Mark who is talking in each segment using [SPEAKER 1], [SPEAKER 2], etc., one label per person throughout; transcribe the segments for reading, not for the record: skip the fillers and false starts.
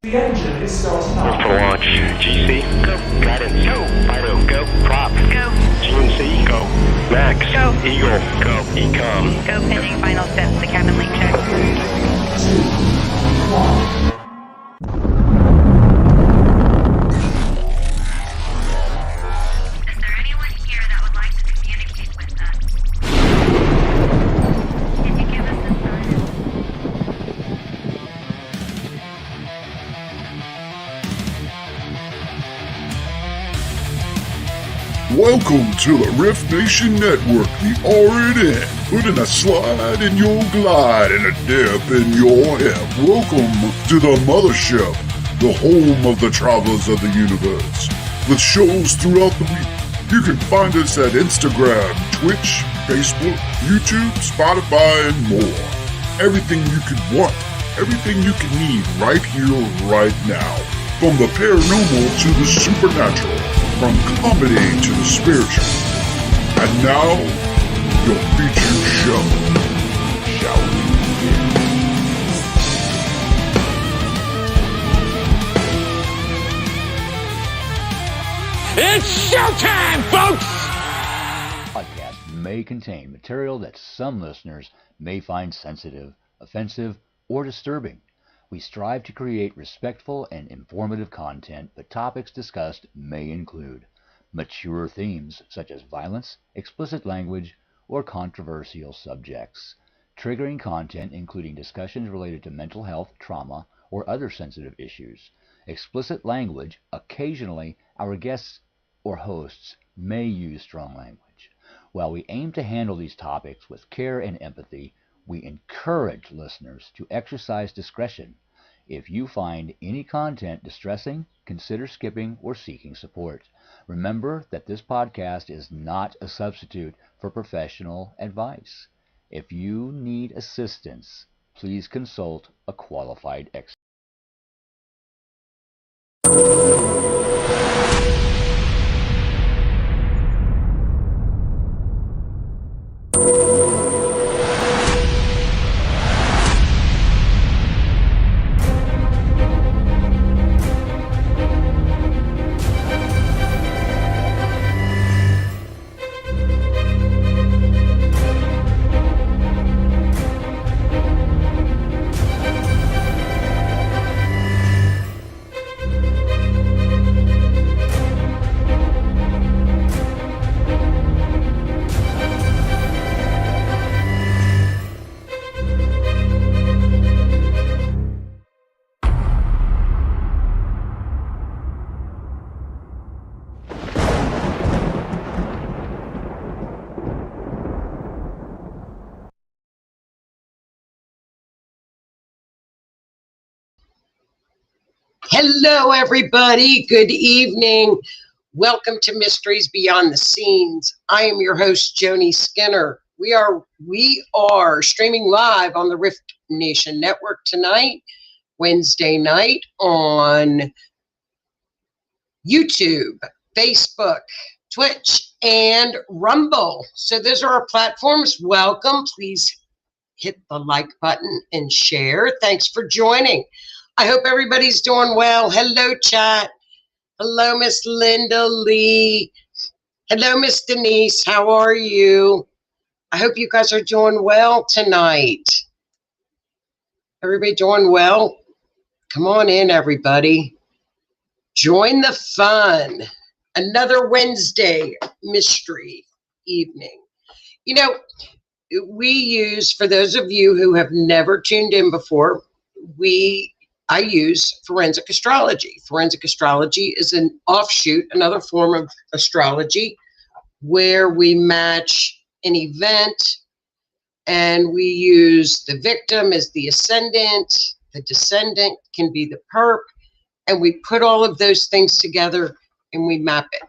[SPEAKER 1] The engine is starting
[SPEAKER 2] For launch. GC, go. Guidance, go. Fido, go. Prop, go. GMC, go. Max, go. Eagle, go. Ecom,
[SPEAKER 3] go. Pending final steps. The cabin link check.
[SPEAKER 1] 2, 1.
[SPEAKER 3] Is there anyone here that would like to communicate with us? Can you give us a sign?
[SPEAKER 4] Welcome to the R.I.F.T Nation Network, the RNN, putting a slide in your glide and a dip in your hip. Welcome to the mothership, the home of the travelers of the universe. With shows throughout the week, you can find us at Instagram, Twitch, Facebook, YouTube, Spotify, and more. Everything you could want, everything you can need right here, right now. From the paranormal to the supernatural. From comedy to the spiritual. And now, your featured show. Shall we begin?
[SPEAKER 5] It's showtime, folks!
[SPEAKER 6] Podcast may contain material that some listeners may find sensitive, offensive, or disturbing. We strive to create respectful and informative content, but topics discussed may include mature themes such as violence, explicit language, or controversial subjects, triggering content including discussions related to mental health, trauma, or other sensitive issues, explicit language. Occasionally, our guests or hosts may use strong language. While we aim to handle these topics with care and empathy, we encourage listeners to exercise discretion. If you find any content distressing, consider skipping or seeking support. Remember that this podcast is not a substitute for professional advice. If you need assistance, please consult a qualified expert.
[SPEAKER 7] Hello, everybody. Good evening. Welcome to Mysteries Beyond the Scenes. I am your host, Joni Skinner. We are streaming live on the R.I.F.T Nation Network tonight, Wednesday night, on YouTube, Facebook, Twitch, and Rumble. So those are our platforms. Welcome. Please hit the like button and share. Thanks for joining. I hope everybody's doing well. Hello, chat. Hello, Miss Linda Lee. Hello, Miss Denise. How are you? I hope you guys are doing well tonight. Everybody doing well? Come on in, everybody. Join the fun. Another Wednesday mystery evening. You know, we use, for those of you who have never tuned in before, I use forensic astrology. Forensic astrology is an offshoot, another form of astrology, where we match an event and we use the victim as the ascendant, the descendant can be the perp, and we put all of those things together and we map it.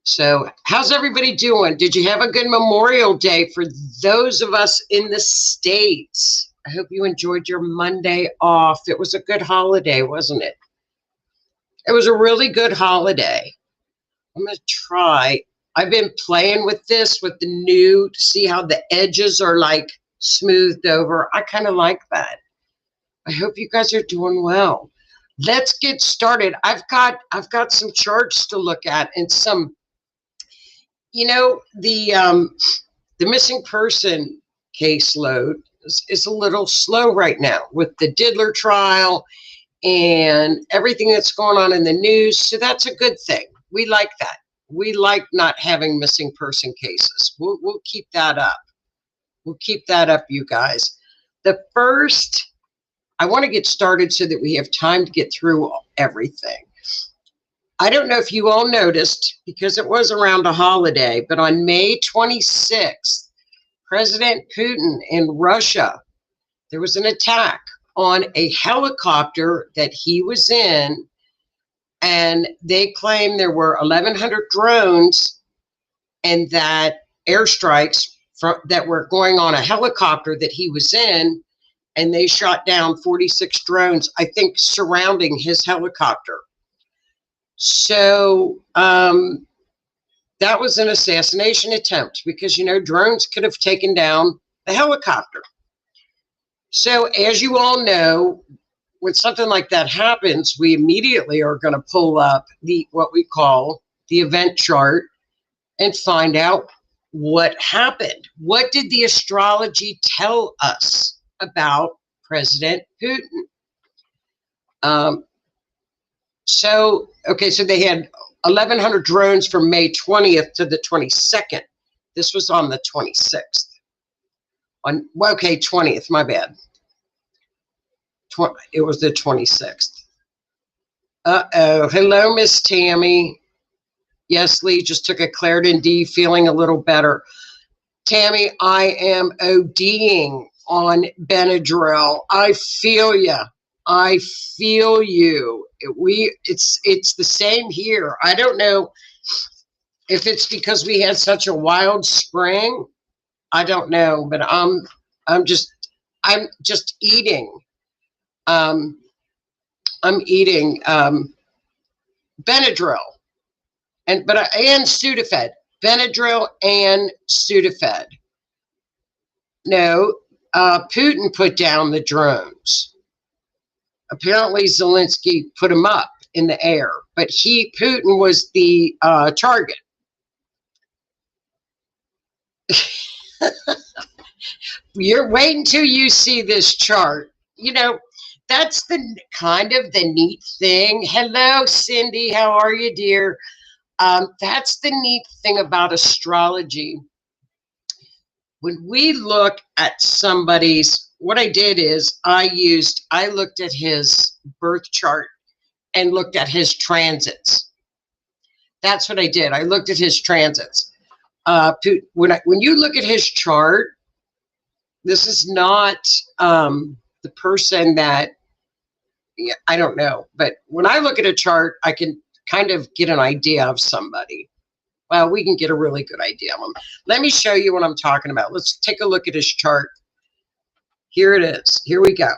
[SPEAKER 7] So how's everybody doing? Did you have a good Memorial Day for those of us in the States? I hope you enjoyed your Monday off. It was a good holiday, wasn't it? It was a really good holiday. I'm going to try. I've been playing with this, with the new, to see how the edges are like smoothed over. I kind of like that. I hope you guys are doing well. let's get started. I've got some charts to look at and some, the missing person caseload is a little slow right now with the Diddler trial and everything that's going on in the news. So that's a good thing. We like that. We like not having missing person cases. We'll keep that up. We'll keep that up, you guys. The first, I want to get started so that we have time to get through everything. I don't know if you all noticed, because it was around a holiday, but on May 26th, President Putin in Russia, there was an attack on a helicopter that he was in, and they claim there were 1,100 drones and that airstrikes that were going on a helicopter that he was in, and they shot down 46 drones, I think, surrounding his helicopter. So that was an assassination attempt because, drones could have taken down the helicopter. So as you all know, when something like that happens, we immediately are going to pull up what we call the event chart and find out what happened. What did the astrology tell us about President Putin? So they had 1,100 drones from May 20th to the 22nd. This was on the 26th. 20th, my bad. It was the 26th. Uh-oh. Hello, Miss Tammy. Yes, Lee, just took a Claritin D, feeling a little better. Tammy, I am ODing on Benadryl. I feel you. I feel you. It's the same here. I don't know if it's because we had such a wild spring. I don't know, but I'm just eating. I'm eating Benadryl and Sudafed. Benadryl and Sudafed. No, Putin put down the drones. Apparently Zelensky put him up in the air, but Putin was the target. You're waiting until you see this chart. That's the kind of the neat thing. Hello, Cindy. How are you, dear? That's the neat thing about astrology. When we look at somebody's, what I did is I looked at his birth chart and looked at his transits. That's what I did. I looked at his transits. When you look at his chart, this is not the person that, I don't know. But when I look at a chart, I can kind of get an idea of somebody. Well, we can get a really good idea of them. Let me show you what I'm talking about. Let's take a look at his chart. Here it is. Here we go.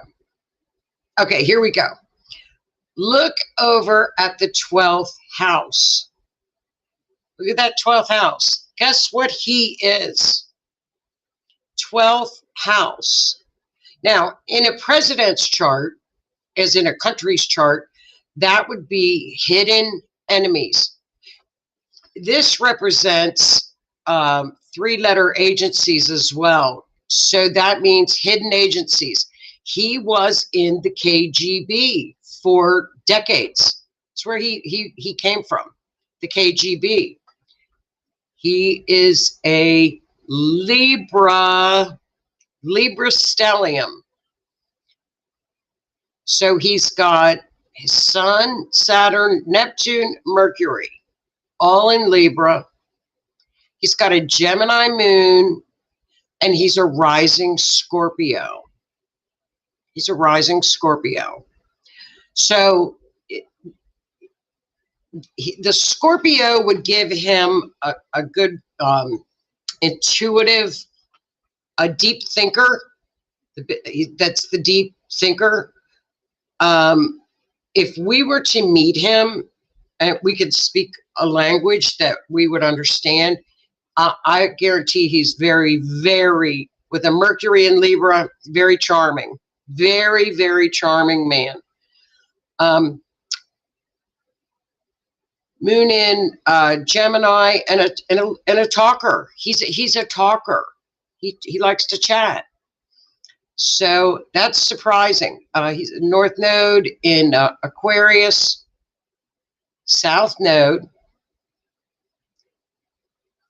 [SPEAKER 7] Okay, here we go. Look over at the 12th house. Look at that 12th house. Guess what he is? 12th house. Now, in a president's chart, as in a country's chart, that would be hidden enemies. This represents three-letter agencies as well. So that means hidden agencies. He was in the KGB for decades. That's where he came from, the KGB. He is a Libra stellium. So he's got his Sun, Saturn, Neptune, Mercury, all in Libra. He's got a Gemini moon, and he's a rising Scorpio. He's a rising Scorpio. So the Scorpio would give him a good intuitive, a deep thinker. That's the deep thinker. If we were to meet him and we could speak a language that we would understand, I guarantee he's very, very, with a Mercury in Libra, very charming. Very, very charming man. Moon in Gemini, and a talker. He's a talker. He likes to chat. So that's surprising. He's North Node in Aquarius, South Node,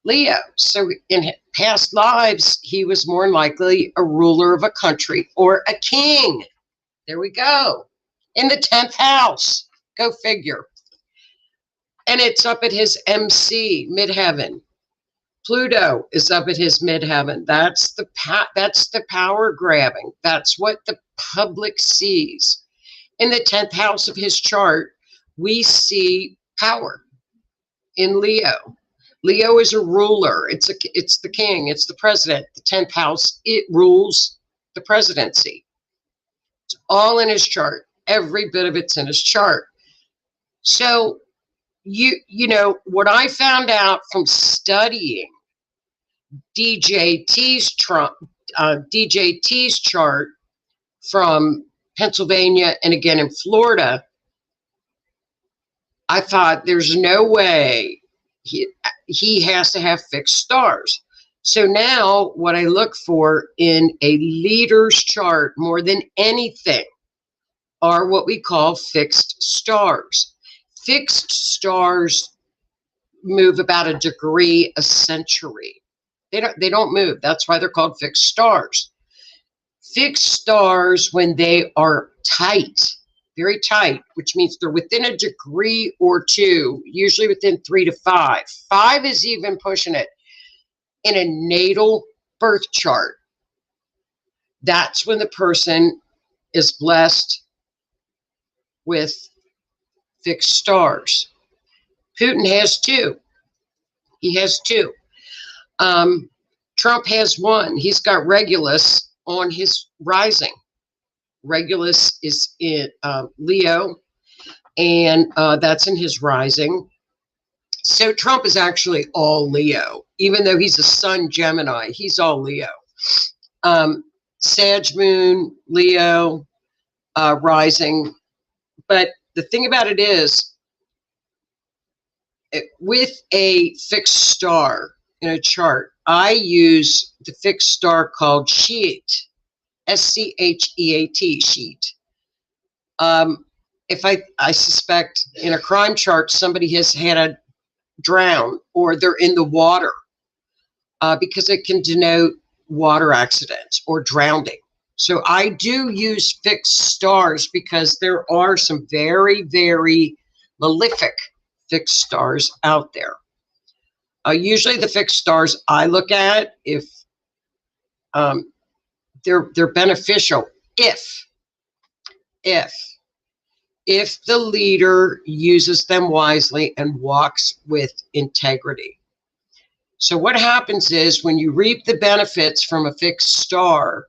[SPEAKER 7] Leo. So in past lives, he was more than likely a ruler of a country or a king. There we go. In the 10th house. Go figure. And it's up at his MC, midheaven. Pluto is up at his midheaven. That's the power grabbing. That's what the public sees. In the 10th house of his chart, we see power in Leo. Leo is a ruler. It's the king. It's the president. The 10th house, it rules the presidency. It's all in his chart. Every bit of it's in his chart. So, you know, what I found out from studying DJT's chart from Pennsylvania and again in Florida, I thought there's no way he has to have fixed stars. So now what I look for in a leader's chart more than anything are what we call fixed stars. Fixed stars move about a degree a century. They don't move. That's why they're called fixed stars. Fixed stars, when they are tight, very tight, which means they're within a degree or two, usually within 3 to 5. 5 is even pushing it. In a natal birth chart, that's when the person is blessed with fixed stars. Putin has 2. He has 2. Trump has 1. He's got Regulus on his rising. Regulus is in Leo, and that's in his rising. So Trump is actually all Leo. Even though he's a sun Gemini, he's all Leo. Sag moon, Leo, rising. But the thing about it is, with a fixed star in a chart, I use the fixed star called Scheat, S-C-H-E-A-T, Scheat. If I suspect in a crime chart somebody has had a drown or they're in the water, because it can denote water accidents or drowning. So I do use fixed stars because there are some very, very malefic fixed stars out there. Usually the fixed stars I look at, if they're beneficial, if the leader uses them wisely and walks with integrity. So what happens is when you reap the benefits from a fixed star,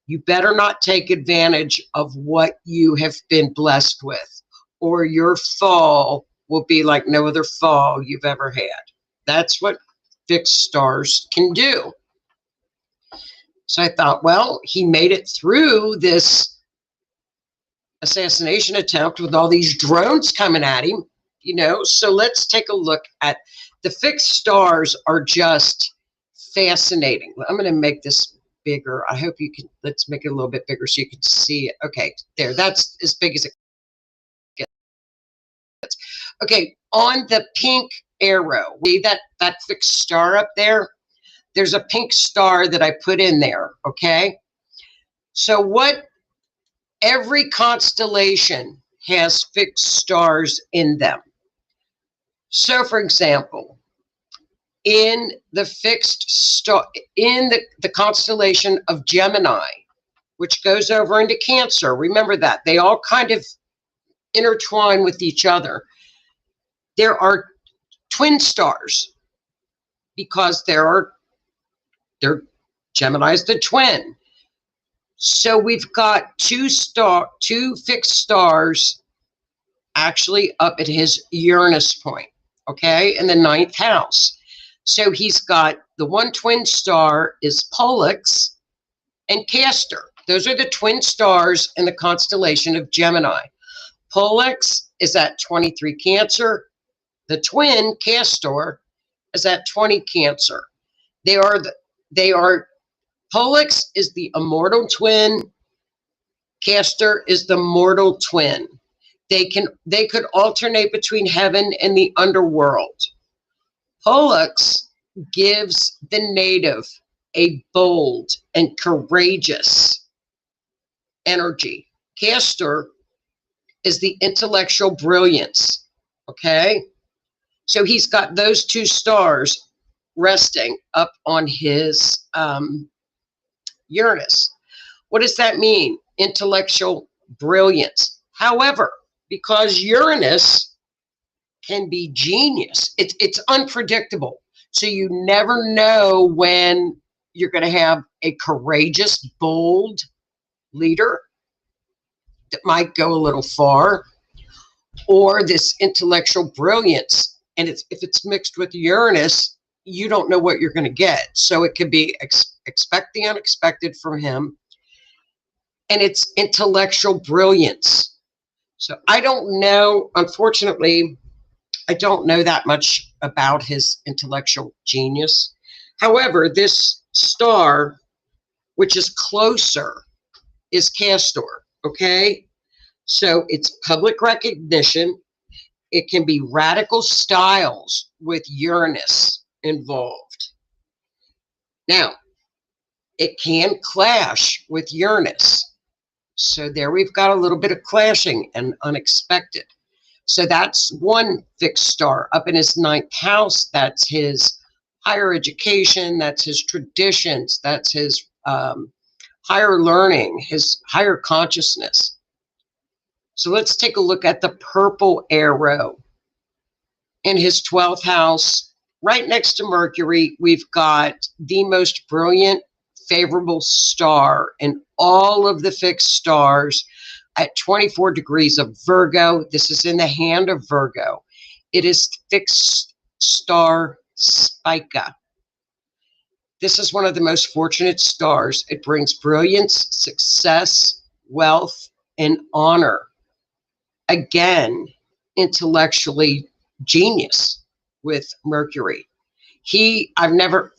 [SPEAKER 7] you better not take advantage of what you have been blessed with, or your fall will be like no other fall you've ever had. That's what fixed stars can do. So I thought, well, he made it through this assassination attempt with all these drones coming at him, you know. So let's take a look at the fixed stars. Are just fascinating. I'm going to make this bigger. I hope you can. Let's make it a little bit bigger so you can see it. Okay, there. That's as big as it gets. Okay, on the pink arrow, see that fixed star up there? There's a pink star that I put in there, okay? So what, every constellation has fixed stars in them. So for example, in the fixed star, in the constellation of Gemini, which goes over into Cancer, remember that, they all kind of intertwine with each other. There are twin stars because they're Gemini's the twin. So we've got two fixed stars actually up at his Uranus point, okay, in the 9th house. So he's got the one twin star is Pollux and Castor. Those are the twin stars in the constellation of Gemini. Pollux is at 23 Cancer. The twin, Castor, is at 20 Cancer. Pollux is the immortal twin. Castor is the mortal twin. They could alternate between heaven and the underworld. Pollux gives the native a bold and courageous energy. Castor is the intellectual brilliance. Okay? So he's got those two stars resting up on his Uranus. What does that mean? Intellectual brilliance. However, because Uranus can be genius, it's unpredictable. So you never know when you're going to have a courageous, bold leader that might go a little far, or this intellectual brilliance. And if it's mixed with Uranus, you don't know what you're going to get. So it could be expect the unexpected from him. And it's intellectual brilliance. So I don't know, unfortunately, I don't know that much about his intellectual genius. However, this star, which is closer, is Castor, okay? So it's public recognition. It can be radical styles with Uranus involved. Now, it can clash with Uranus. So there we've got a little bit of clashing and unexpected. So that's one fixed star up in his 9th house. That's his higher education. That's his traditions. That's his higher learning, his higher consciousness. So let's take a look at the purple arrow in his 12th house. Right next to Mercury, we've got the most brilliant, favorable star in all of the fixed stars at 24 degrees of Virgo. This is in the hand of Virgo. It is fixed star Spica. This is one of the most fortunate stars. It brings brilliance, success, wealth, and honor. Again, intellectually genius with Mercury. I've never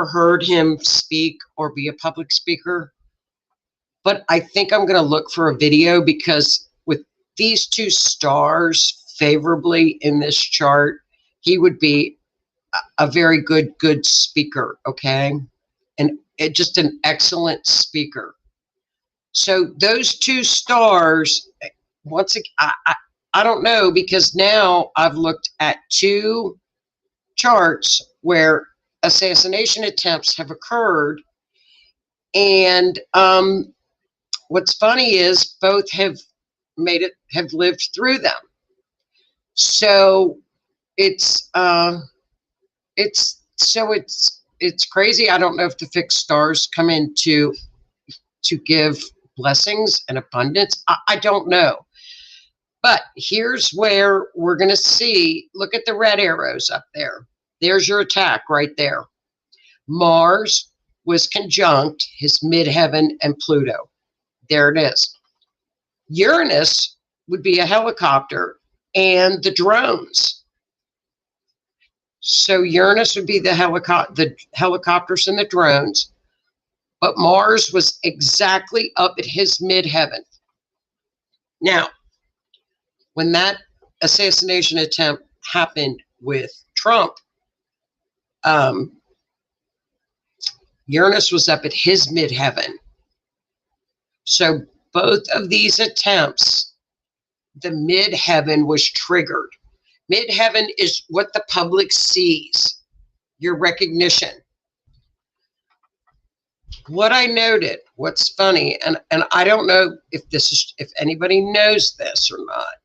[SPEAKER 7] heard him speak or be a public speaker, but I think I'm going to look for a video, because with these two stars favorably in this chart, he would be a very good speaker, okay? And just an excellent speaker. So those two stars, once again, I don't know, because now I've looked at two charts where assassination attempts have occurred, and what's funny is both have lived through them. So it's crazy. I don't know if the fixed stars come in to give blessings and abundance. I don't know. But here's where we're going to see, look at the red arrows up there. There's your attack right there. Mars was conjunct his midheaven and Pluto. There it is. Uranus would be a helicopter and the drones. So Uranus would be the helicopters and the drones. But Mars was exactly up at his midheaven. Now, when that assassination attempt happened with Trump, Uranus was up at his midheaven. So both of these attempts, the midheaven was triggered. Midheaven is what the public sees, your recognition. What I noted, what's funny, and I don't know if anybody knows this or not.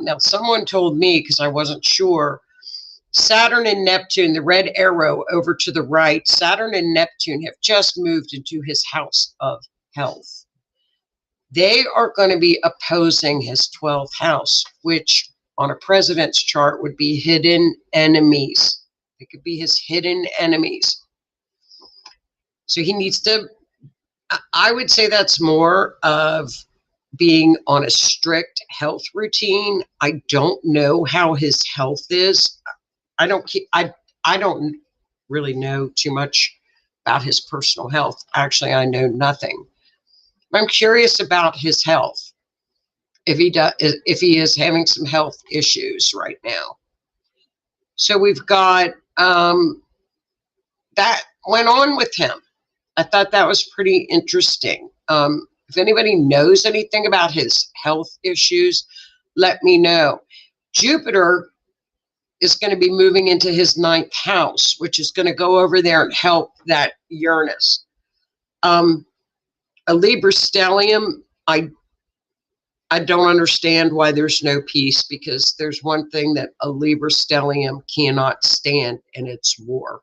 [SPEAKER 7] Now, someone told me, because I wasn't sure, Saturn and Neptune, the red arrow over to the right, Saturn and Neptune have just moved into his house of health. They are going to be opposing his 12th house, which on a president's chart would be hidden enemies. It could be his hidden enemies. So he needs to, I would say that's more of being on a strict health routine. I don't know how his health is. I don't really know too much about his personal health. Actually, I know nothing. I'm curious about his health. If he is having some health issues right now. So we've got that went on with him. I thought that was pretty interesting. If anybody knows anything about his health issues, let me know. Jupiter is going to be moving into his 9th house, which is going to go over there and help that Uranus. A Libra stellium, I don't understand why there's no peace, because there's one thing that a Libra stellium cannot stand, and it's war.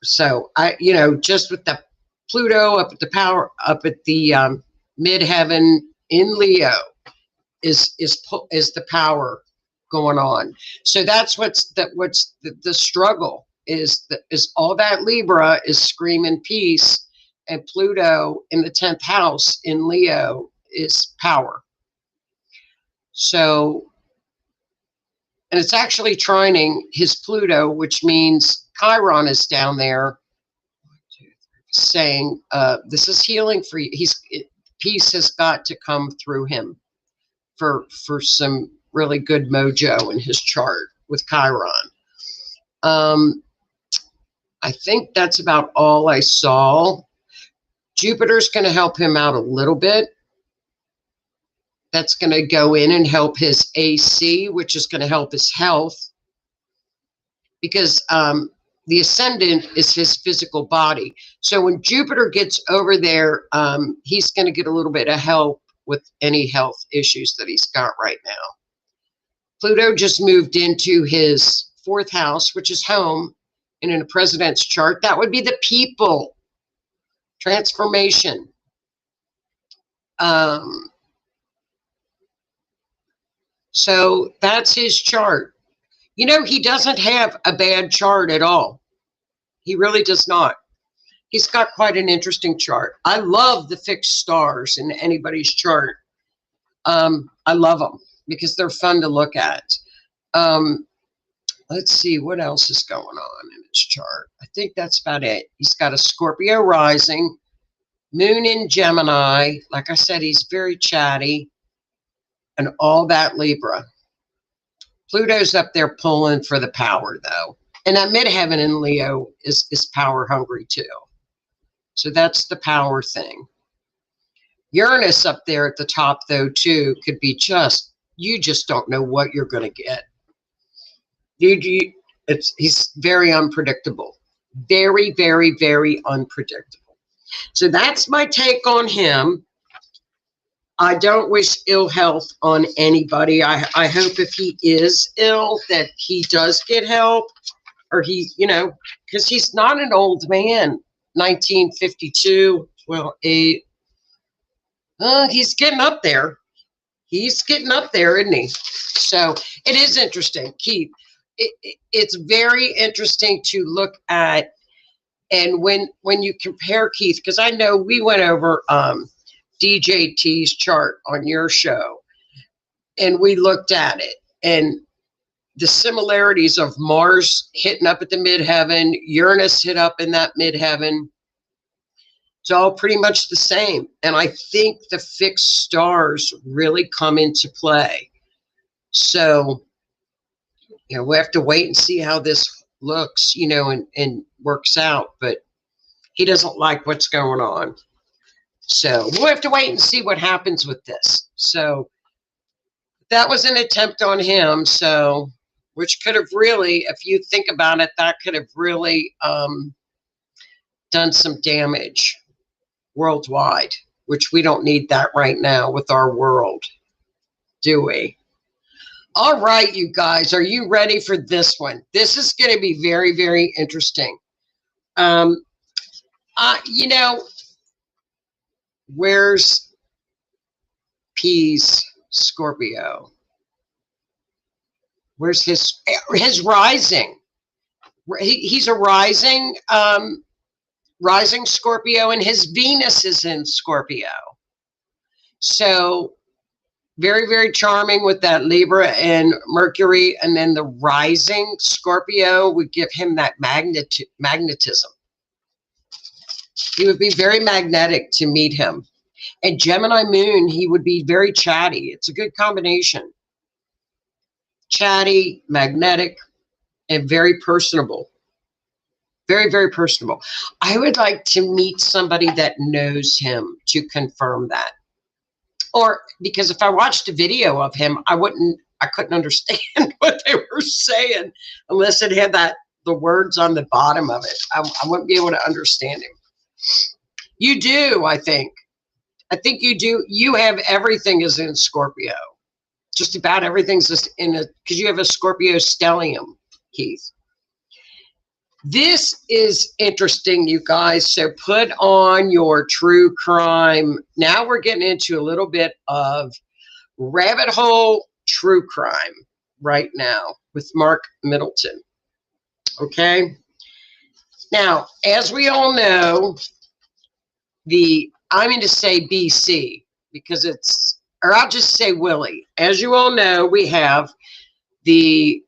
[SPEAKER 7] Just with the Pluto up at the midheaven in Leo is the power going on. So that's what's the struggle is all that Libra is screaming peace, and Pluto in the 10th house in Leo is power. So, and it's actually trining his Pluto, which means Chiron is down there saying, this is healing for you. Peace has got to come through him for some really good mojo in his chart with Chiron. I think that's about all I saw. Jupiter's going to help him out a little bit. That's going to go in and help his AC, which is going to help his health, because the ascendant is his physical body. So when Jupiter gets over there, he's going to get a little bit of help with any health issues that he's got right now. Pluto just moved into his 4th house, which is home, and in a president's chart, that would be the people. Transformation. So that's his chart. You know, he doesn't have a bad chart at all. He really does not. He's got quite an interesting chart. I love the fixed stars in anybody's chart. I love them because they're fun to look at. Let's see what else is going on in his chart. I think that's about it. He's got a Scorpio rising, moon in Gemini. Like I said, he's very chatty, and all that Libra. Pluto's up there pulling for the power, though. And that midheaven in Leo is power hungry, too. So that's the power thing. Uranus up there at the top, though, too, could be you just don't know what you're going to get. He's very unpredictable. Very, very, very unpredictable. So that's my take on him. I don't wish ill health on anybody. I hope if he is ill that he does get help, or because he's not an old man. 1952, well, he's getting up there. He's getting up there, isn't he? So it is interesting, Keith. It's very interesting to look at, and when you compare, Keith, because I know we went over DJT's chart on your show, and we looked at it, and the similarities of Mars hitting up at the midheaven, Uranus hit up in that midheaven, it's all pretty much the same. And I think the fixed stars really come into play. So, we have to wait and see how this looks, and works out. But he doesn't like what's going on. So we'll have to wait and see what happens with this. So that was an attempt on him. So, which could have really, if you think about it, that could have really done some damage worldwide, which we don't need that right now with our world, do we? All right, you guys, are you ready for this one? This is going to be very, very interesting. Where's P's Scorpio? Where's his rising? He's a rising Scorpio, and his Venus is in Scorpio. So very, very charming with that Libra and Mercury, and then the rising Scorpio would give him that magnetism. He would be very magnetic to meet him. And Gemini moon, he would be very chatty. It's a good combination. Chatty, magnetic, and very personable. Very, very personable. I would like to meet somebody that knows him to confirm that. Or because if I watched a video of him, I couldn't understand what they were saying unless it had the words on the bottom of it. I wouldn't be able to understand him. You do, I think. I think you do. You have everything is in Scorpio. Just about everything's just because you have a Scorpio stellium, Keith. This is interesting, you guys. So put on your true crime. Now we're getting into a little bit of rabbit hole true crime right now with Mark Middleton. Okay. Now, as we all know, I'm going to say BC because or I'll just say Willie. As you all know, we have the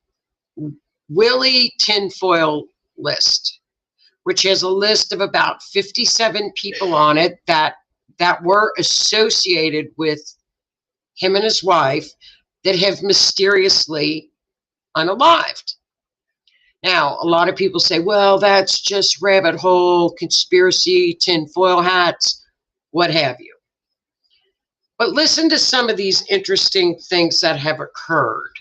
[SPEAKER 7] Willie tinfoil list, which has a list of about 57 people on it that were associated with him and his wife that have mysteriously unalived. Now, a lot of people say, well, that's just rabbit hole, conspiracy, tinfoil hats, what have you. But listen to some of these interesting things that have occurred.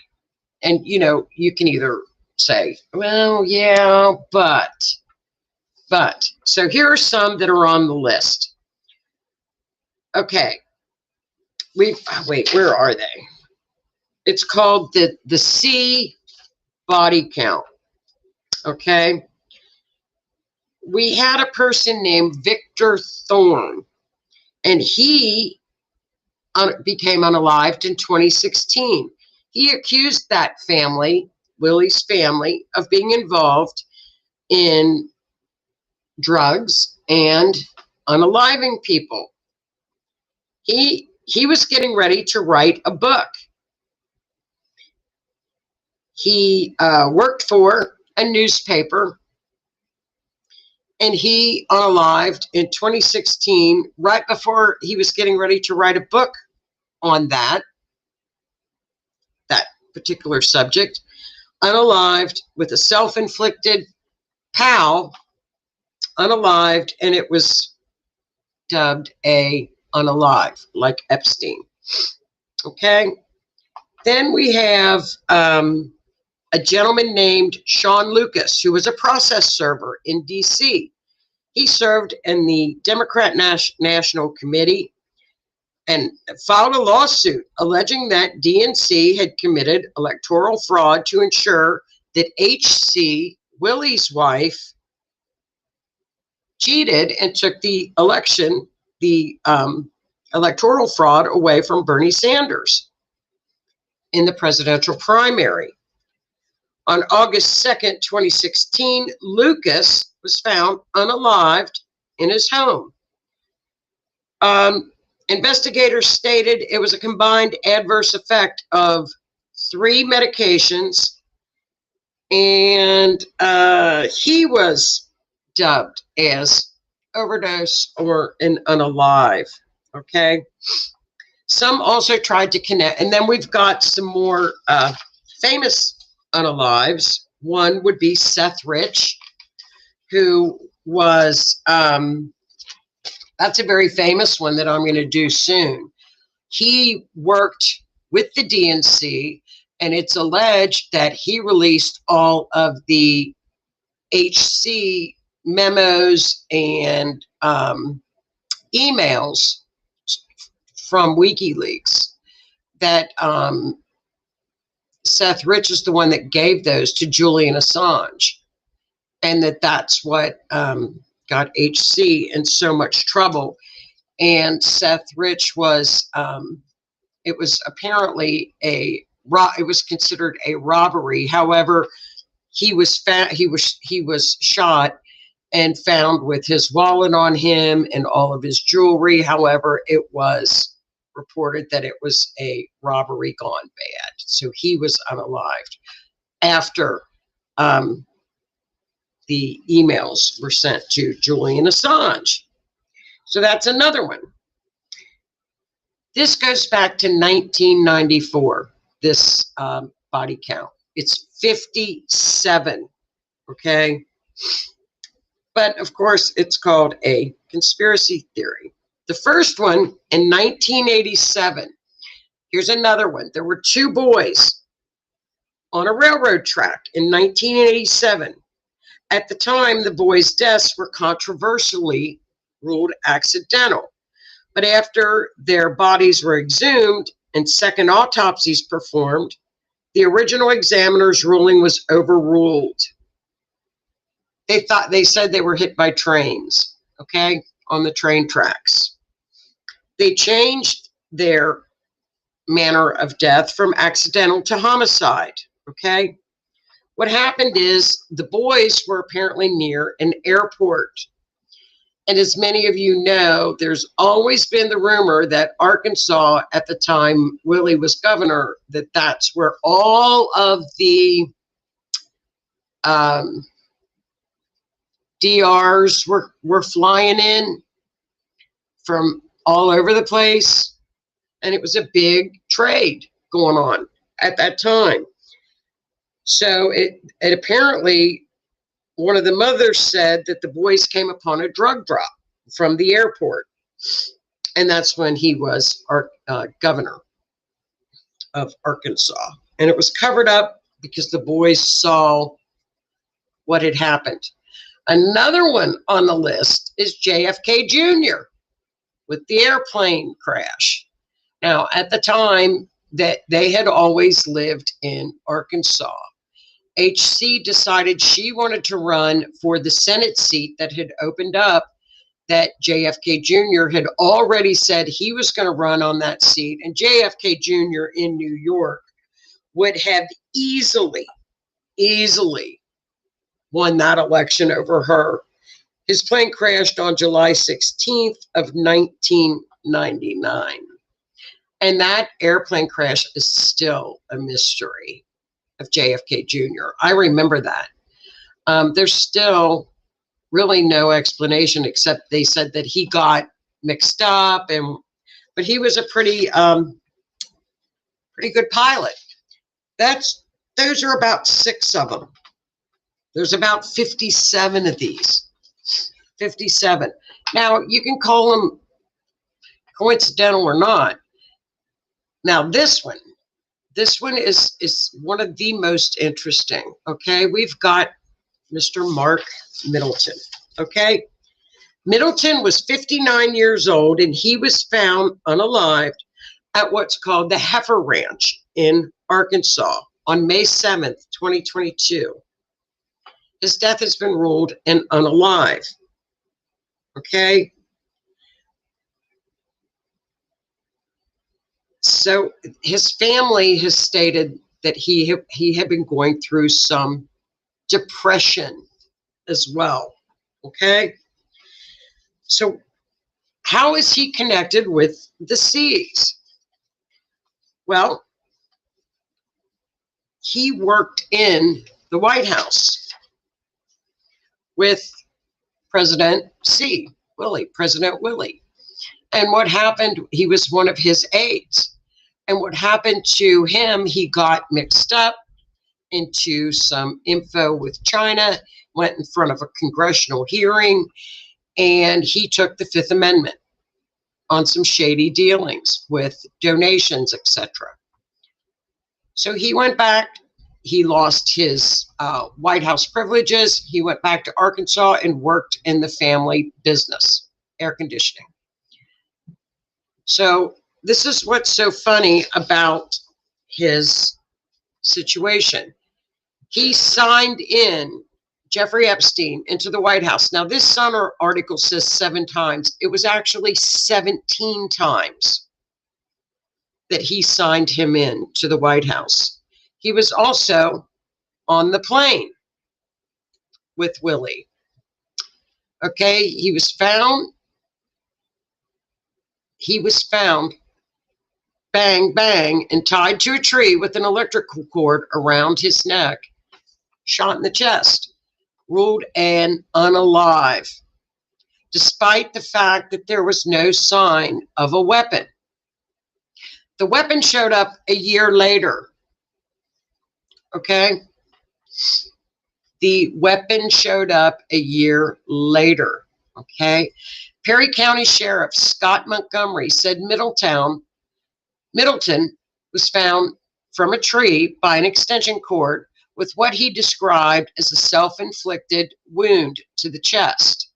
[SPEAKER 7] And, you can either say, well, yeah, but. So here are some that are on the list. Okay. Wait, where are they? It's called the C body count. Okay. We had a person named Victor Thorne, and he became unalived in 2016. He accused that family, Willie's family, of being involved in drugs and unaliving people. He was getting ready to write a book. He worked for a newspaper, and he unalived in 2016, right before he was getting ready to write a book on that particular subject. Unalived with a self-inflicted POW, unalived, and it was dubbed a unalive, like Epstein. Okay. Then we have a gentleman named Sean Lucas, who was a process server in D.C. He served in the Democrat National Committee and filed a lawsuit alleging that DNC had committed electoral fraud to ensure that H.C., Willie's wife, cheated and took the electoral fraud away from Bernie Sanders in the presidential primary. On August 2nd, 2016, Lucas was found unalived in his home. Investigators stated it was a combined adverse effect of 3 medications, and he was dubbed as overdose or an unalive. Okay. Some also tried to connect, and then we've got some more famous unalives. One would be Seth Rich, who was that's a very famous one that I'm going to do soon. He worked with the DNC, and it's alleged that he released all of the HC memos and emails from WikiLeaks that Seth Rich is the one that gave those to Julian Assange, and that's what got HC in so much trouble. And Seth Rich was it was apparently it was considered a robbery. However, he was shot and found with his wallet on him and all of his jewelry. However, it was reported that it was a robbery gone bad. So he was unalived after the emails were sent to Julian Assange. So that's another one. This goes back to 1994, this body count. It's 57, okay? But of course, it's called a conspiracy theory. The first one in 1987, here's another one. There were two boys on a railroad track in 1987. At the time, the boys' deaths were controversially ruled accidental. But after their bodies were exhumed and second autopsies performed, the original examiner's ruling was overruled. They said they were hit by trains, okay, on the train tracks. They changed their manner of death from accidental to homicide, okay? What happened is the boys were apparently near an airport. And as many of you know, there's always been the rumor that Arkansas, at the time Willie was governor, that's where all of the DRs were flying in from all over the place. And it was a big trade going on at that time. So it apparently, one of the mothers said that the boys came upon a drug drop from the airport. And that's when he was our governor of Arkansas. And it was covered up because the boys saw what had happened. Another one on the list is JFK Jr. with the airplane crash. Now, at the time, that they had always lived in Arkansas. HC decided she wanted to run for the Senate seat that had opened up, that JFK Jr. had already said he was going to run on that seat. And JFK Jr. in New York would have easily won that election over her. His plane crashed on July 16th of 1999. And that airplane crash is still a mystery of JFK Jr. I remember that. There's still really no explanation, except they said that he got mixed up, but he was a pretty good pilot. Those are about 6 of them. There's about 57 of these. 57. Now, you can call them coincidental or not. Now, this one is one of the most interesting, okay? We've got Mr. Mark Middleton, okay? Middleton was 59 years old, and he was found unalived at what's called the Heifer Ranch in Arkansas on May 7th, 2022. His death has been ruled an unalive, okay? So his family has stated that he had been going through some depression as well, okay? So how is he connected with the Seas? Well, he worked in the White House with President Willie. And what happened, he was one of his aides. And what happened to him, he got mixed up into some info with China, went in front of a congressional hearing, and he took the Fifth Amendment on some shady dealings with donations, etc. So he went back. He lost his White House privileges. He went back to Arkansas and worked in the family business, air conditioning. So this is what's so funny about his situation. He signed in Jeffrey Epstein into the White House. Now, this Sun article says 7 times. It was actually 17 times that he signed him in to the White House. He was also on the plane with Willie. Okay, he was found bang, bang, and tied to a tree with an electrical cord around his neck, shot in the chest, ruled an unalive, despite the fact that there was no sign of a weapon. The weapon showed up a year later. Okay? The weapon showed up a year later. Okay? Perry County Sheriff Scott Montgomery said Middleton was found from a tree by an extension cord with what he described as a self-inflicted wound to the chest.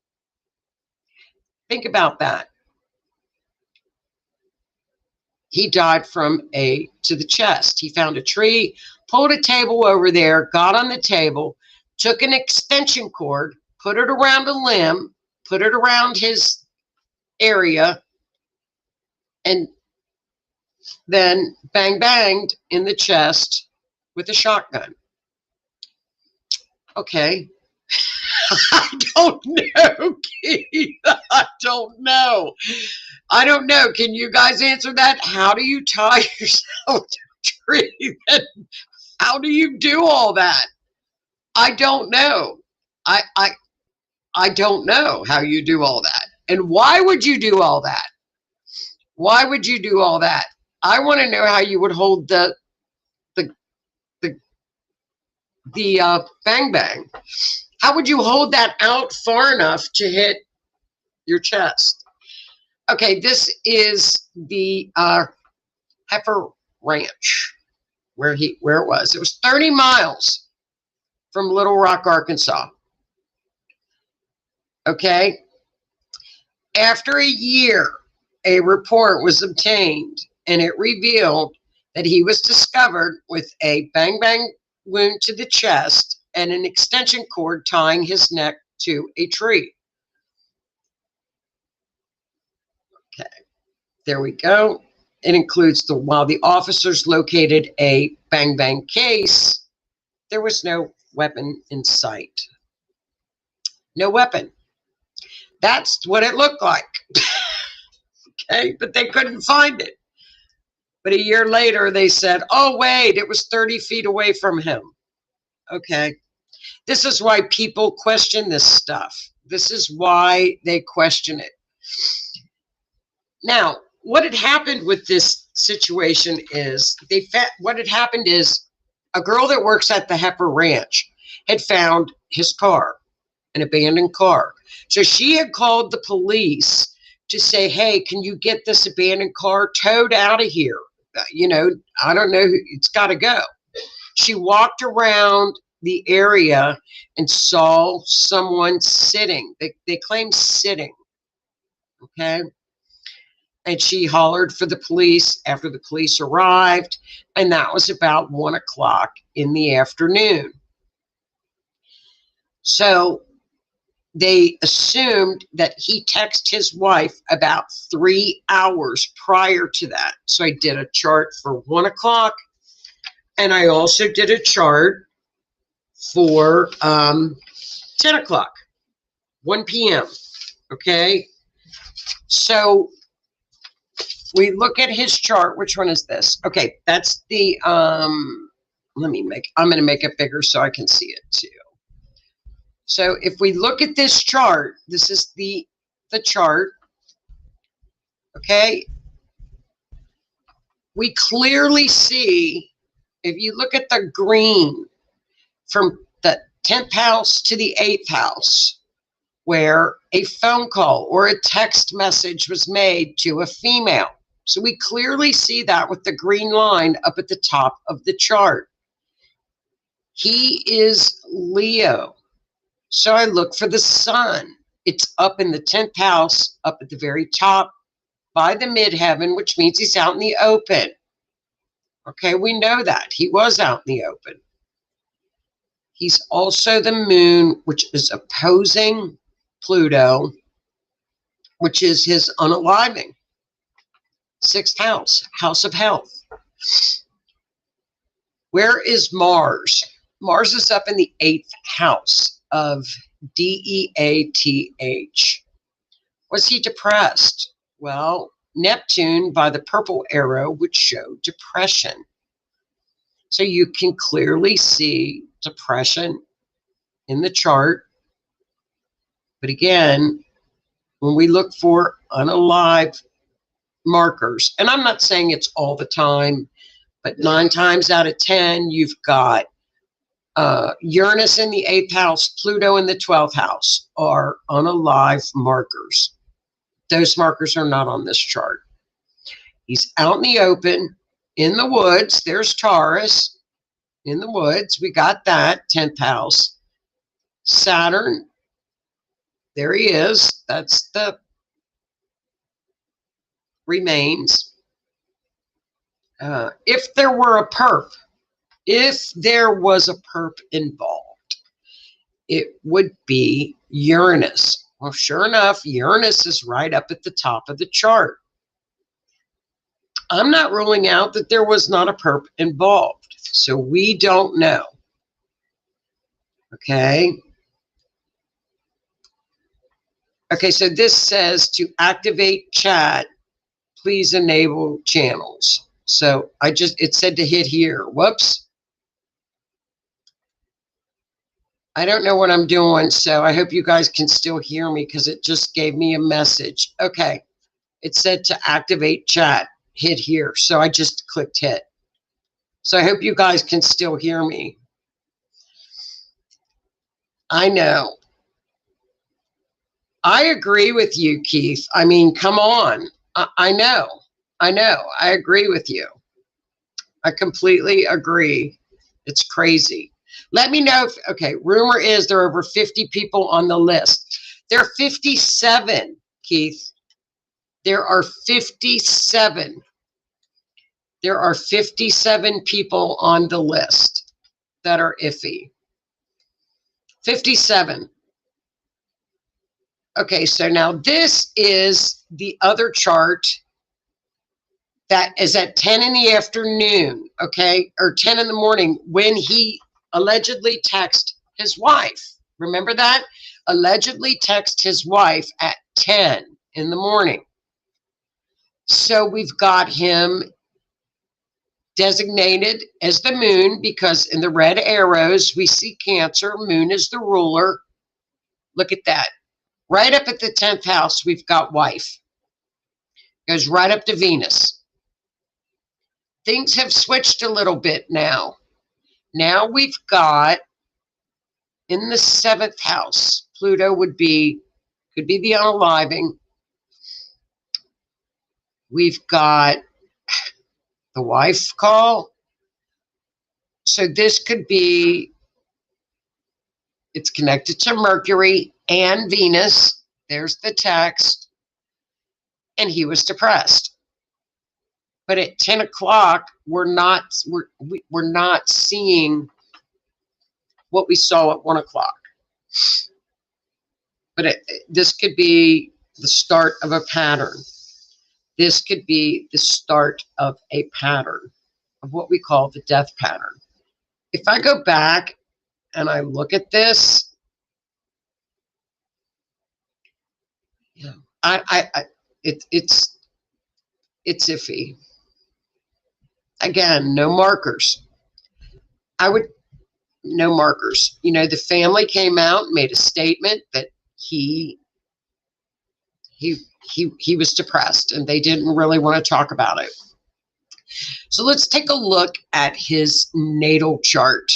[SPEAKER 7] Think about that. He died from to the chest. He found a tree, pulled a table over there, got on the table, took an extension cord, put it around a limb, put it around his area, and then banged in the chest with a shotgun. Okay. I don't know, Keith. I don't know. Can you guys answer that? How do you tie yourself to a tree? How do you do all that? I don't know. I don't know how you do all that. And why would you do all that? Why would you do all that? I want to know how you would hold the bang bang. How would you hold that out far enough to hit your chest? Okay, this is the Heifer Ranch where it was. It was 30 miles from Little Rock, Arkansas. Okay. After a year, a report was obtained, and it revealed that he was discovered with a bang bang wound to the chest and an extension cord tying his neck to a tree. Okay, there we go. It includes while the officers located a bang bang case, there was no weapon in sight. No weapon. That's what it looked like. Okay, but they couldn't find it. But a year later, they said, oh, wait, it was 30 feet away from him. Okay. This is why people question this stuff. This is why they question it. Now, what had happened with this situation is what had happened is a girl that works at the Heifer Ranch had found his car, an abandoned car. So she had called the police to say, hey, can you get this abandoned car towed out of here? I don't know, it's got to go. She walked around the area and saw someone sitting. They claim sitting. Okay. And she hollered for the police after the police arrived. And that was about 1 o'clock in the afternoon. So they assumed that he texted his wife about 3 hours prior to that. So I did a chart for 1 o'clock. And I also did a chart for 10 o'clock, 1 p.m. Okay. So we look at his chart. Which one is this? Okay. That's the, I'm going to make it bigger so I can see it too. So if we look at this chart, this is the chart. Okay. We clearly see, if you look at the green from the 10th house to the 8th house, where a phone call or a text message was made to a female. So we clearly see that with the green line up at the top of the chart. He is Leo. So I look for the sun. It's up in the 10th house, up at the very top by the midheaven, which means he's out in the open. Okay, we know that. He was out in the open. He's also the moon, which is opposing Pluto, which is his unaliving. 6th house, house of health. Where is Mars? Mars is up in the 8th house of Death. Was he depressed? Well, Neptune by the purple arrow would show depression. So you can clearly see depression in the chart. But again, when we look for unalive markers, and I'm not saying it's all the time, but 9 times out of 10, you've got Uranus in the 8th house, Pluto in the 12th house are unalive markers. Those markers are not on this chart. He's out in the open, in the woods. There's Taurus in the woods. We got that, 10th house. Saturn, there he is. That's the remains. If there were a perp, if there was a perp involved, it would be Uranus. Well, sure enough, Uranus is right up at the top of the chart. I'm not ruling out that there was not a perp involved, so we don't know. Okay. Okay, so this says to activate chat, please enable channels. So it said to hit here. Whoops. I don't know what I'm doing, so I hope you guys can still hear me because it just gave me a message. Okay, it said to activate chat, hit here. So I just clicked hit. So I hope you guys can still hear me. I know. I agree with you, Keith. I mean, come on. I know. I agree with you. I completely agree. It's crazy. Let me know if, okay, rumor is there are over 50 people on the list. There are 57, Keith. There are 57. There are 57 people on the list that are iffy. 57. Okay, so now this is the other chart that is at 10 in the afternoon, okay, or 10 in the morning when he allegedly texted his wife. Remember that? Allegedly text his wife at 10 in the morning. So we've got him designated as the moon because in the red arrows we see Cancer. Moon is the ruler. Look at that. Right up at the 10th house, we've got wife. Goes right up to Venus. Things have switched a little bit now. Now we've got in the 7th house, Pluto could be the unaliving. We've got the wife call. So this could be, it's connected to Mercury and Venus. There's the text. And he was depressed. But at 10 o'clock, we're not seeing what we saw at 1 o'clock. But this could be the start of a pattern. This could be the start of a pattern of what we call the death pattern. If I go back and I look at this, yeah, it's iffy. Again, no markers. No markers. You know, the family came out and made a statement that he was depressed and they didn't really want to talk about it. So let's take a look at his natal chart.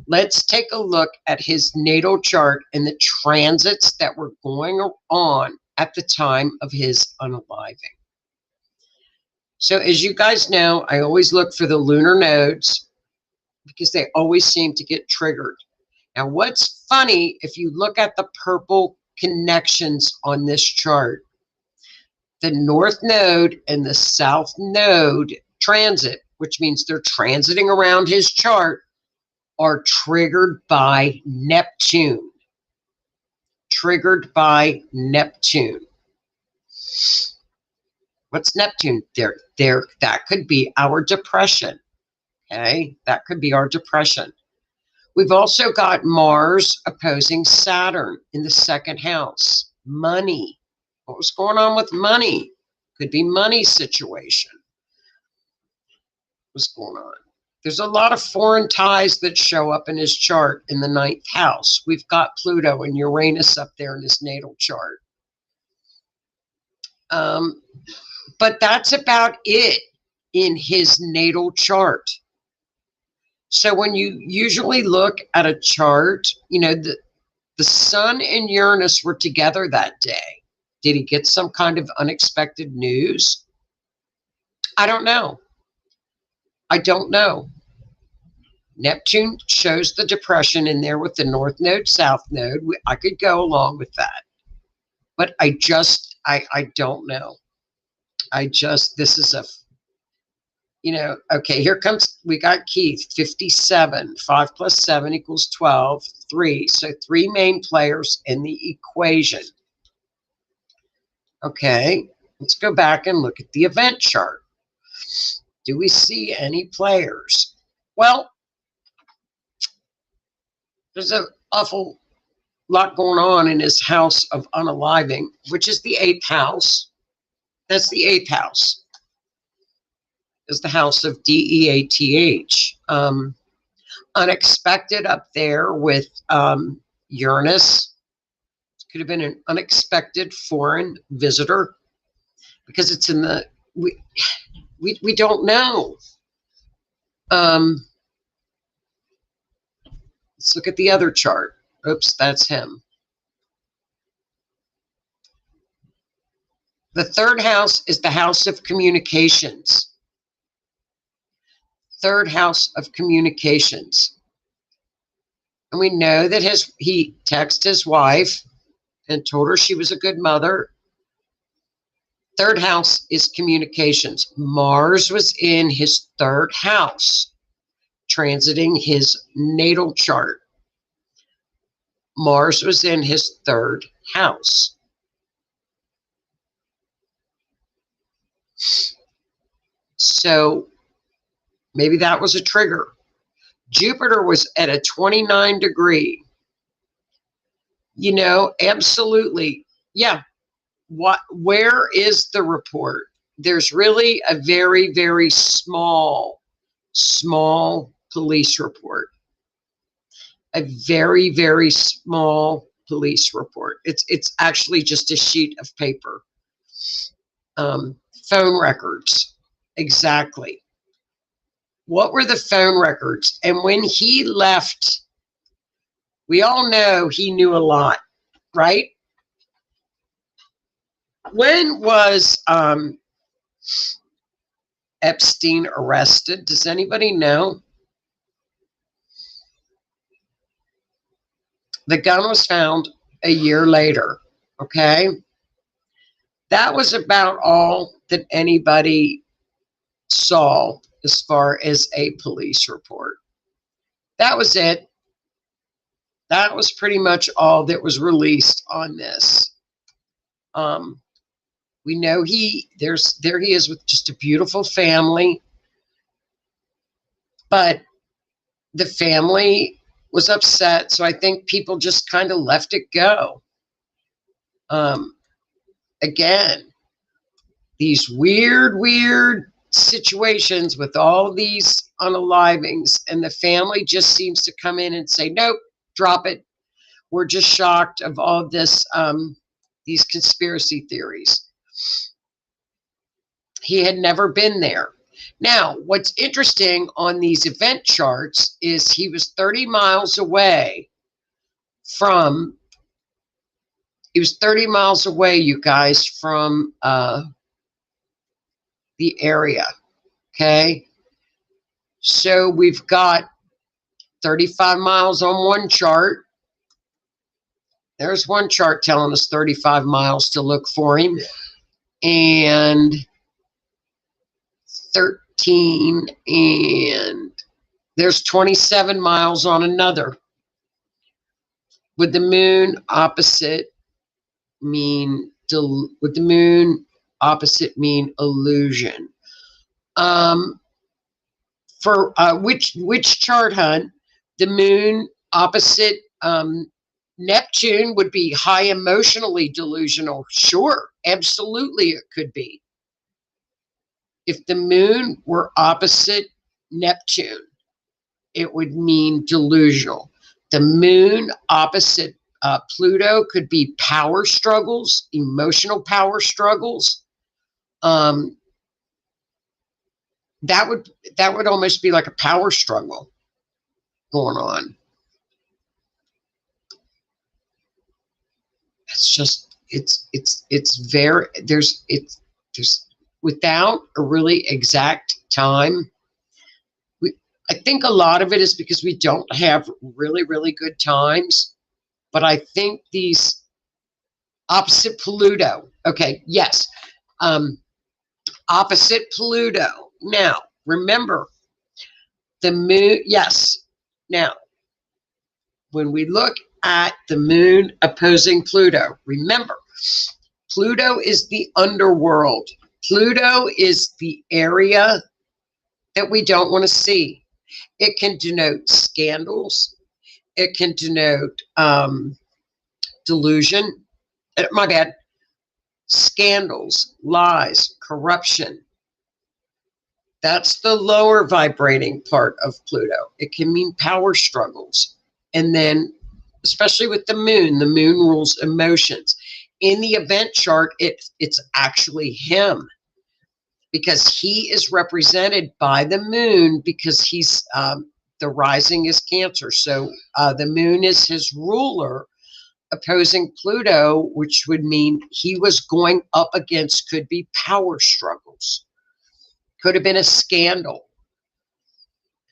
[SPEAKER 7] Let's take a look at his natal chart and the transits that were going on at the time of his unaliving. So as you guys know, I always look for the lunar nodes because they always seem to get triggered. Now, what's funny, if you look at the purple connections on this chart, the north node and the south node transit, which means they're transiting around his chart, are triggered by Neptune. Triggered by Neptune. What's Neptune? There, that could be our depression. Okay, that could be our depression. We've also got Mars opposing Saturn in the 2nd house. Money. What was going on with money? Could be money situation. What's going on? There's a lot of foreign ties that show up in his chart in the 9th house. We've got Pluto and Uranus up there in his natal chart. But that's about it in his natal chart. So when you usually look at a chart, you know, the Sun and Uranus were together that day. Did he get some kind of unexpected news? I don't know. I don't know. Neptune shows the depression in there with the North Node, South Node. I could go along with that. But I don't know. This is a, you know, okay, here comes, we got Keith, 57. 5 plus 7 equals 12, 3. So 3 main players in the equation. Okay, let's go back and look at the event chart. Do we see any players? Well, there's an awful lot going on in his house of unaliving, which is the 8th house. That's the 8th house. Is the house of DEATH. Unexpected up there with Uranus. Could have been an unexpected foreign visitor because it's in the, we don't know. Let's look at the other chart. Oops, that's him. The 3rd house is the house of communications. 3rd house of communications. And we know that he texted his wife and told her she was a good mother. 3rd house is communications. Mars was in his 3rd house, transiting his natal chart. Mars was in his 3rd house. So maybe that was a trigger. Jupiter was at a 29 degree. You know, absolutely. Yeah. Where is the report? There's really a very, very small police report. A very, very small police report. It's actually just a sheet of paper. Phone records. Exactly. What were the phone records? And when he left, we all know he knew a lot, right? When was Epstein arrested? Does anybody know? The gun was found a year later, okay? That was about all that anybody saw as far as a police report. That was it. That was pretty much all that was released on this. We know there he is with just a beautiful family, but the family was upset, so I think people just kind of left it go. Again, these weird situations with all these unalivings, and the family just seems to come in and say, nope, drop it. We're just shocked of all this, these conspiracy theories. He had never been there. Now, what's interesting on these event charts is he was 30 miles away from, you guys, from the area, okay? So we've got 35 miles on one chart. There's one chart telling us 35 miles to look for him. And 13, and there's 27 miles on another. Would the moon opposite mean illusion? For which chart, hun? The moon opposite Neptune would be high emotionally delusional. Sure, absolutely it could be. If the moon were opposite Neptune, it would mean delusional. The moon opposite Pluto could be power struggles, emotional power struggles. That would almost be like a power struggle going on. It's just it's very there's without a really exact time. I think a lot of it is because we don't have really good times, but I think these opposite Pluto. Okay, yes, opposite Pluto. Now remember the moon. Yes, now when we look at the moon opposing Pluto, remember Pluto is the underworld. Pluto is the area that we don't want to see. It can denote scandals. It can denote delusion. My bad. Scandals, lies, corruption. That's the lower vibrating part of Pluto. It can mean power struggles. And then, especially with the moon rules emotions. In the event chart, it's actually him, because he is represented by the moon, because he's the rising is Cancer. So the moon is his ruler opposing Pluto, which would mean he was going up against, could be power struggles. Could have been a scandal.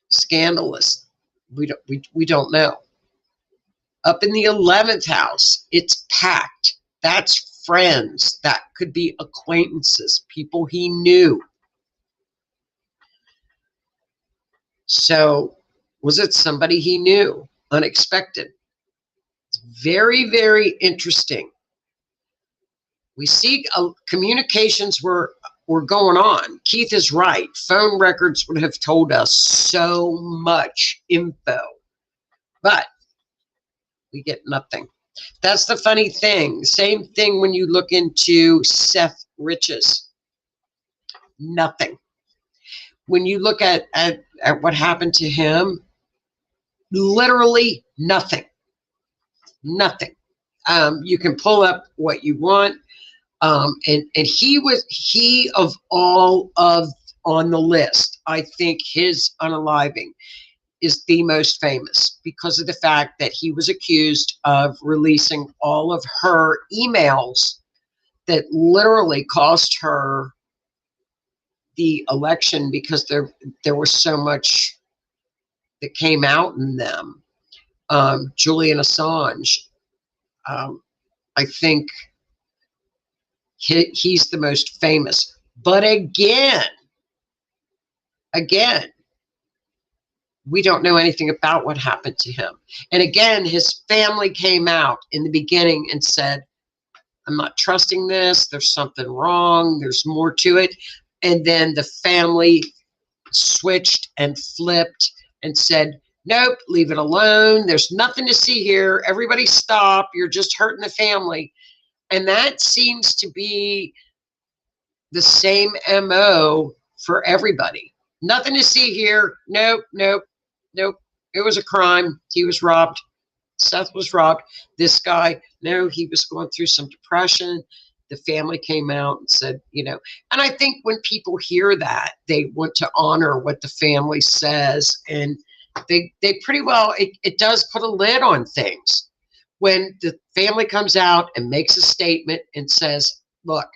[SPEAKER 7] Scandalous. We don't know. Up in the 11th house, it's packed. That's friends. That could be acquaintances, people he knew. So, was it somebody he knew? Unexpected. It's very interesting. We see communications were going on. Keith is right. Phone records would have told us so much info, but we get nothing. That's the funny thing. Same thing when you look into Seth Riches. Nothing. When you look at what happened to him, literally nothing. Nothing. You can pull up what you want. And he of all of on the list, I think his unaliving is the most famous because of the fact that he was accused of releasing all of her emails that literally cost her the election, because there was so much that came out in them. Julian Assange, I think he's the most famous. But again, we don't know anything about what happened to him. And again, his family came out in the beginning and said, I'm not trusting this. There's something wrong. There's more to it. And then the family switched and flipped and said, nope, leave it alone. There's nothing to see here. Everybody stop. You're just hurting the family. And that seems to be the same MO for everybody. Nothing to see here. Nope. It was a crime. He was robbed. Seth was robbed. This guy, no, he was going through some depression. The family came out and said, and I think when people hear that, they want to honor what the family says. And they pretty well, it does put a lid on things. When the family comes out and makes a statement and says, look,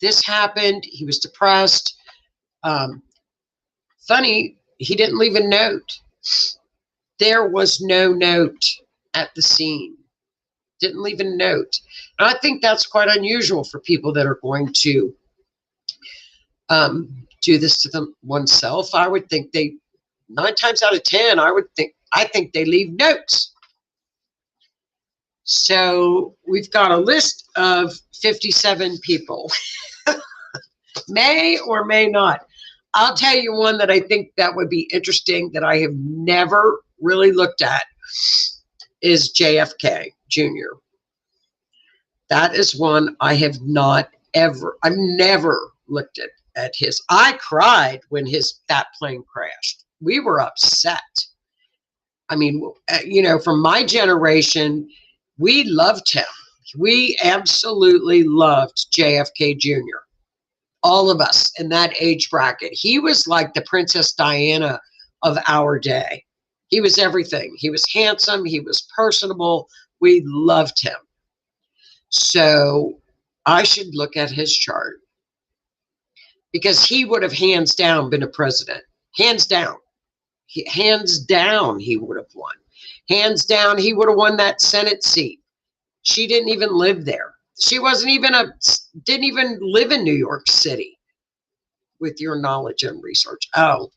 [SPEAKER 7] this happened. He was depressed. Funny, he didn't leave a note. There was no note at the scene. Didn't leave a note. And I think that's quite unusual for people that are going to do this to oneself. I would think 9 times out of 10, I think they leave notes. So we've got a list of 57 people. May or may not. I'll tell you one that I think that would be interesting that I have never really looked at is JFK Jr. That is one I've never looked at his. I cried when that plane crashed. We were upset. I mean, from my generation, we loved him. We absolutely loved JFK Jr. All of us in that age bracket. He was like the Princess Diana of our day. He was everything. He was handsome. He was personable. We loved him. So I should look at his chart, because he would have hands down been a president. Hands down. Hands down, he would have won. Hands down, he would have won that Senate seat. She didn't even live there. She didn't even live in New York City, with your knowledge and research. Oh,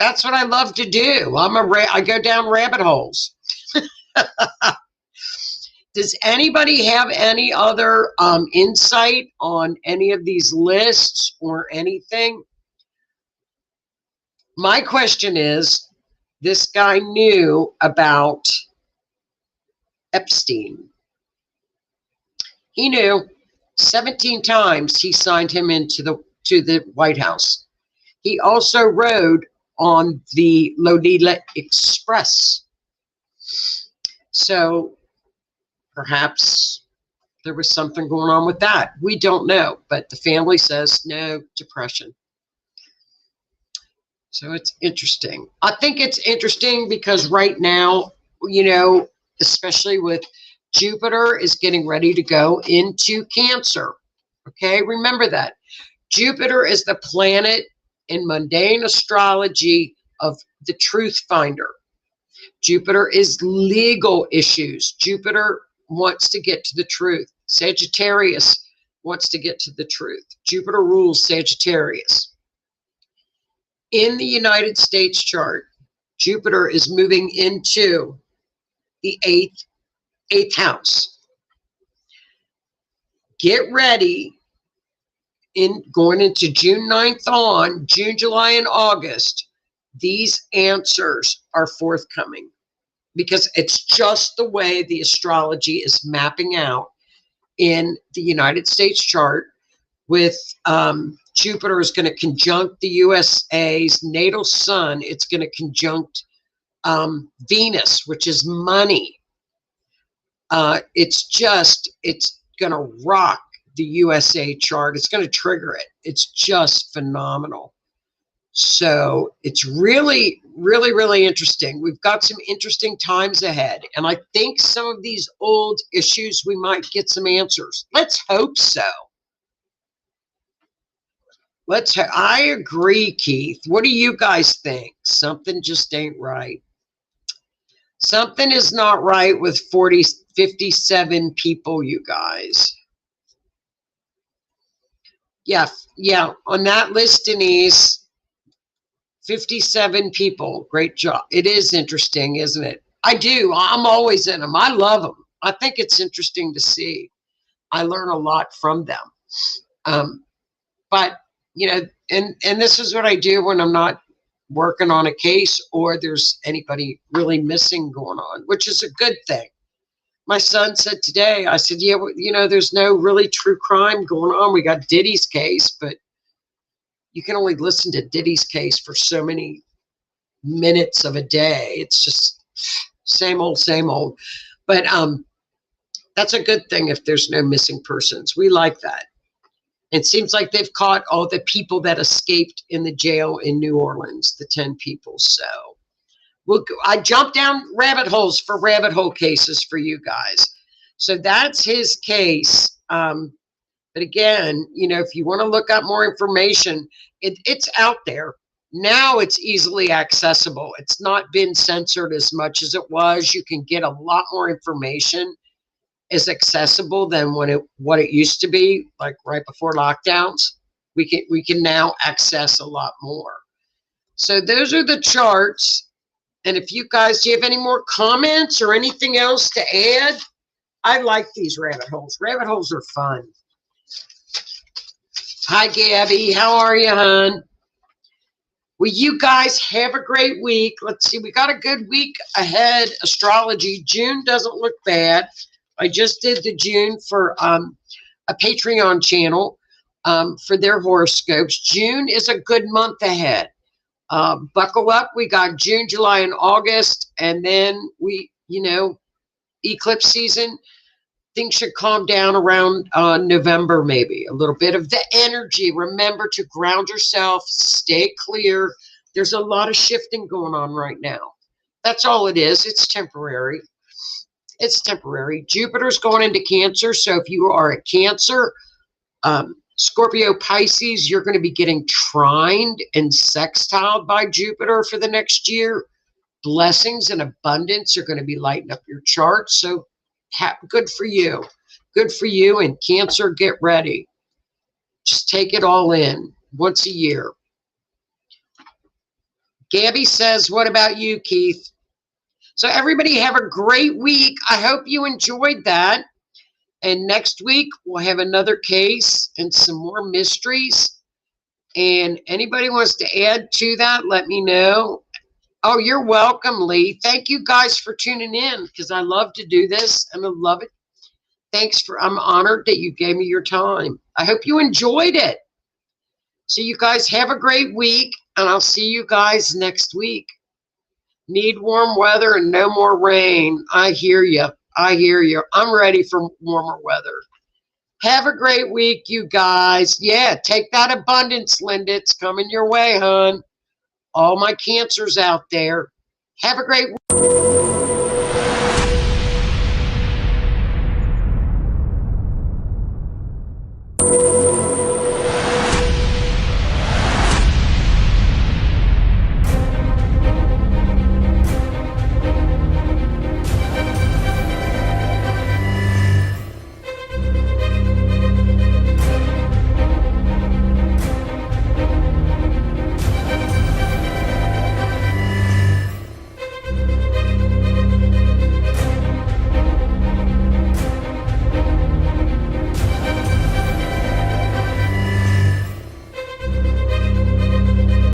[SPEAKER 7] that's what I love to do. I go down rabbit holes. Does anybody have any other insight on any of these lists or anything? My question is, this guy knew about Epstein. He knew 17 times he signed him into the White House. He also rode on the Lolita Express. So perhaps there was something going on with that. We don't know, but the family says no, depression. So it's interesting. I think it's interesting because right now, especially with Jupiter is getting ready to go into Cancer. Okay, remember that. Jupiter is the planet in mundane astrology of the truth finder. Jupiter is legal issues. Jupiter wants to get to the truth. Sagittarius wants to get to the truth. Jupiter rules Sagittarius. In the United States chart, Jupiter is moving into the eighth house. Get ready. Going into June 9th on, June, July, and August, these answers are forthcoming, because it's just the way the astrology is mapping out in the United States chart, with Jupiter is going to conjunct the USA's natal sun. It's going to conjunct Venus, which is money. It's going to rock the USA chart. It's going to trigger it. It's just phenomenal. So it's really, really, really interesting. We've got some interesting times ahead. And I think some of these old issues, we might get some answers. Let's hope so. I agree, Keith. What do you guys think? Something just ain't right. Something is not right with 57 people, you guys. Yeah, on that list, Denise, 57 people. Great job. It is interesting, isn't it? I do. I'm always in them. I love them. I think it's interesting to see. I learn a lot from them. But, and this is what I do when I'm not working on a case or there's anybody really missing going on, which is a good thing. My son said today, I said, yeah, there's no really true crime going on. We got Diddy's case, but you can only listen to Diddy's case for so many minutes of a day. It's just same old, same old. But that's a good thing if there's no missing persons. We like that. It seems like they've caught all the people that escaped in the jail in New Orleans, the 10 people. So I jumped down rabbit holes for rabbit hole cases for you guys. So that's his case. But again, if you want to look up more information, it's out there. Now it's easily accessible. It's not been censored as much as it was. You can get a lot more information. Is accessible than what it used to be, like right before lockdowns. We can now access a lot more. So those are the charts. And if you guys, do you have any more comments or anything else to add? I like these rabbit holes. Rabbit holes are fun. Hi, Gabby. How are you, hon? Well, you guys have a great week. Let's see. We got a good week ahead. Astrology. June doesn't look bad. I just did the June for a Patreon channel. for their horoscopes. June is a good month ahead. Buckle up. We got June, July, and August, and then eclipse season. Things should calm down around November, maybe. A little bit of the energy. Remember to ground yourself, stay clear. There's a lot of shifting going on right now. That's all it is. It's temporary. It's temporary. Jupiter's going into Cancer, so if you are a Cancer, Scorpio, Pisces, you're going to be getting trined and sextiled by Jupiter for the next year. Blessings and abundance are going to be lighting up your chart, so good for you. Good for you. And Cancer, get ready. Just take it all in once a year. Gabby says, what about you, Keith? So everybody have a great week. I hope you enjoyed that. And next week, we'll have another case and some more mysteries. And anybody wants to add to that, let me know. Oh, you're welcome, Lee. Thank you guys for tuning in, because I love to do this and I love it. I'm honored that you gave me your time. I hope you enjoyed it. So you guys have a great week, and I'll see you guys next week. Need warm weather and no more rain. I hear you. I hear you. I'm ready for warmer weather. Have a great week, you guys. Yeah, take that abundance, Linda. It's coming your way, hon. All my Cancers out there. Have a great week.